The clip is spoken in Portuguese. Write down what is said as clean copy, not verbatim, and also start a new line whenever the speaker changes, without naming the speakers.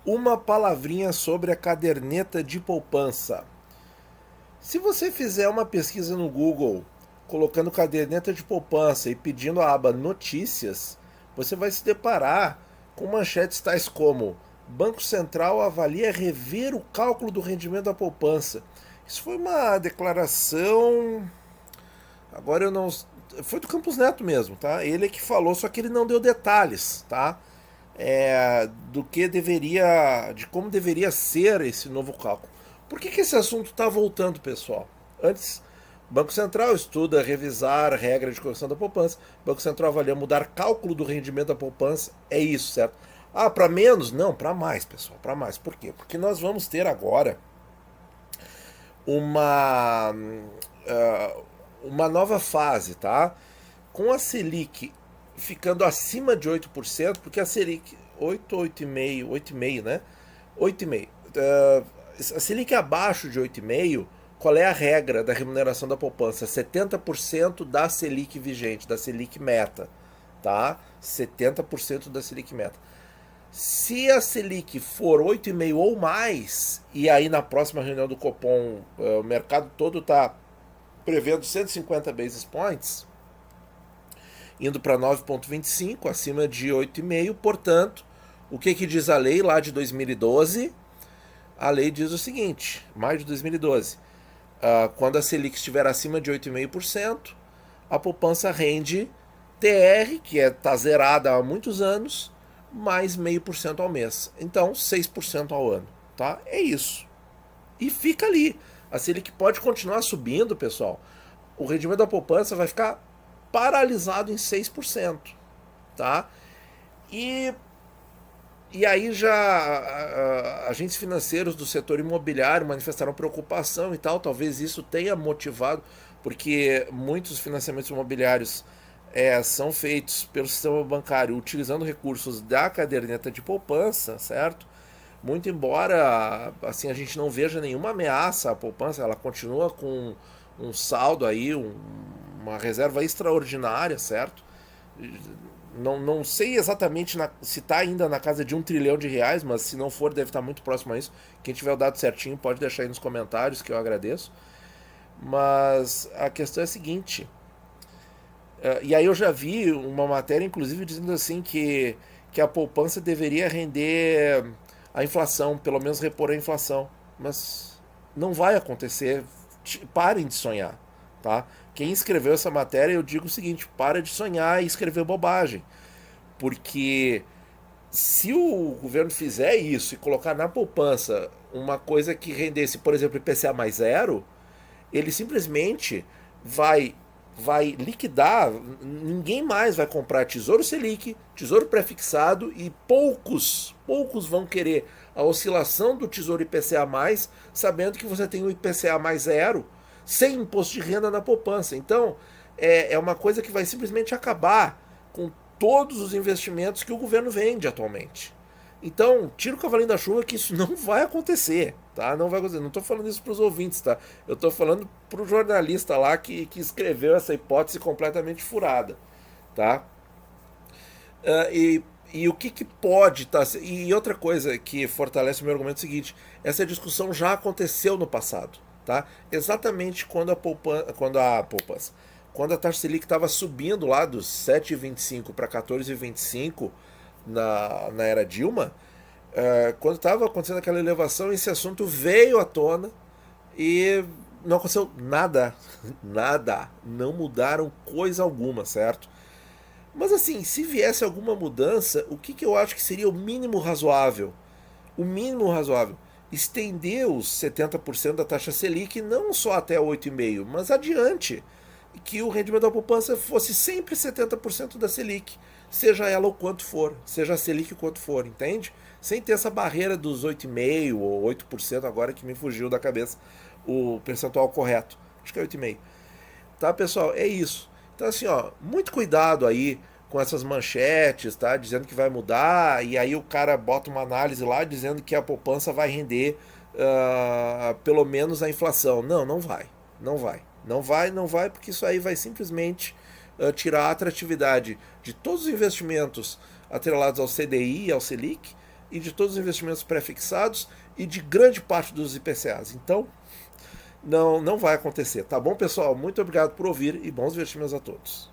Uma palavrinha sobre a caderneta de poupança. Se você fizer uma pesquisa no Google, colocando caderneta de poupança e pedindo a aba notícias, você vai se deparar com manchetes tais como: Banco Central avalia rever o cálculo do rendimento da poupança. Isso foi uma declaração. Agora eu não. Foi do Campos Neto mesmo, tá? Ele é que falou, só que ele não deu detalhes, tá? Do que deveria, de como deveria ser esse novo cálculo. Por que esse assunto está voltando, pessoal? Antes, Banco Central estuda revisar a regra de correção da poupança. Banco Central avalia mudar cálculo do rendimento da poupança. É isso, certo? Ah, para menos? Não, para mais, pessoal, para mais. Por quê? Porque nós vamos ter agora uma uma nova fase, tá? Com a Selic ficando acima de 8%, porque a Selic 8, 8,5, 8,5, né? 8,5. A Selic abaixo de 8,5, qual é a regra da remuneração da poupança? 70% da Selic vigente, da Selic meta, tá? 70% da Selic meta. Se a Selic for 8,5 ou mais, e aí na próxima reunião do Copom o mercado todo está prevendo 150 basis points, indo para 9,25, acima de 8,5, portanto, o que diz a lei lá de 2012? A lei diz o seguinte, maio de 2012, quando a Selic estiver acima de 8,5%, a poupança rende TR, que está zerada há muitos anos, mais 0,5% ao mês. Então, 6% ao ano. Tá? É isso. E fica ali. A Selic pode continuar subindo, pessoal. O rendimento da poupança vai ficar paralisado em 6%. Tá? E aí já agentes financeiros do setor imobiliário manifestaram preocupação e tal. Talvez isso tenha motivado, porque muitos financiamentos imobiliários são feitos pelo sistema bancário utilizando recursos da caderneta de poupança, certo? Muito embora assim a gente não veja nenhuma ameaça à poupança, ela continua com um saldo aí, uma reserva extraordinária, certo? Não sei exatamente se está ainda na casa de R$ 1 trilhão, mas se não for, deve estar muito próximo a isso. Quem tiver o dado certinho pode deixar aí nos comentários, que eu agradeço. Mas a questão é a seguinte. E aí eu já vi uma matéria, inclusive, dizendo assim que a poupança deveria render a inflação, pelo menos repor a inflação. Mas não vai acontecer. Parem de sonhar, tá? Quem escreveu essa matéria, eu digo o seguinte: para de sonhar e escrever bobagem. Porque se o governo fizer isso e colocar na poupança uma coisa que rendesse, por exemplo, IPCA mais zero, ele simplesmente vai liquidar, ninguém mais vai comprar Tesouro Selic, Tesouro Prefixado, e poucos vão querer a oscilação do Tesouro IPCA+, sabendo que você tem o IPCA mais zero, sem imposto de renda na poupança. Então, é uma coisa que vai simplesmente acabar com todos os investimentos que o governo vende atualmente. Então, tira o cavalinho da chuva que isso não vai acontecer, tá? Não vai acontecer. Não estou falando isso para os ouvintes, tá? Eu estou falando para o jornalista lá que escreveu essa hipótese completamente furada, tá? E o que pode estar... E outra coisa que fortalece o meu argumento é o seguinte: essa discussão já aconteceu no passado, tá? Exatamente quando quando a taxa Selic estava subindo lá dos 7,25 para 14,25 na era Dilma, quando estava acontecendo aquela elevação, esse assunto veio à tona e não aconteceu nada, nada, não mudaram coisa alguma, certo? Mas assim, se viesse alguma mudança, o que eu acho que seria o mínimo razoável? O mínimo razoável, estender os 70% da taxa Selic não só até 8,5%, mas adiante, que o rendimento da poupança fosse sempre 70% da Selic, seja ela o quanto for, seja a Selic o quanto for, entende? Sem ter essa barreira dos 8,5% ou 8% agora que me fugiu da cabeça o percentual correto. Acho que é 8,5%. Tá, pessoal? É isso. Então, assim, ó, muito cuidado aí com essas manchetes, tá? Dizendo que vai mudar, e aí o cara bota uma análise lá dizendo que a poupança vai render pelo menos a inflação. Não, não vai. Não vai. Não vai, porque isso aí vai simplesmente tirar a atratividade de todos os investimentos atrelados ao CDI e ao Selic, e de todos os investimentos pré-fixados e de grande parte dos IPCAs. Então, não vai acontecer. Tá bom, pessoal? Muito obrigado por ouvir e bons investimentos a todos.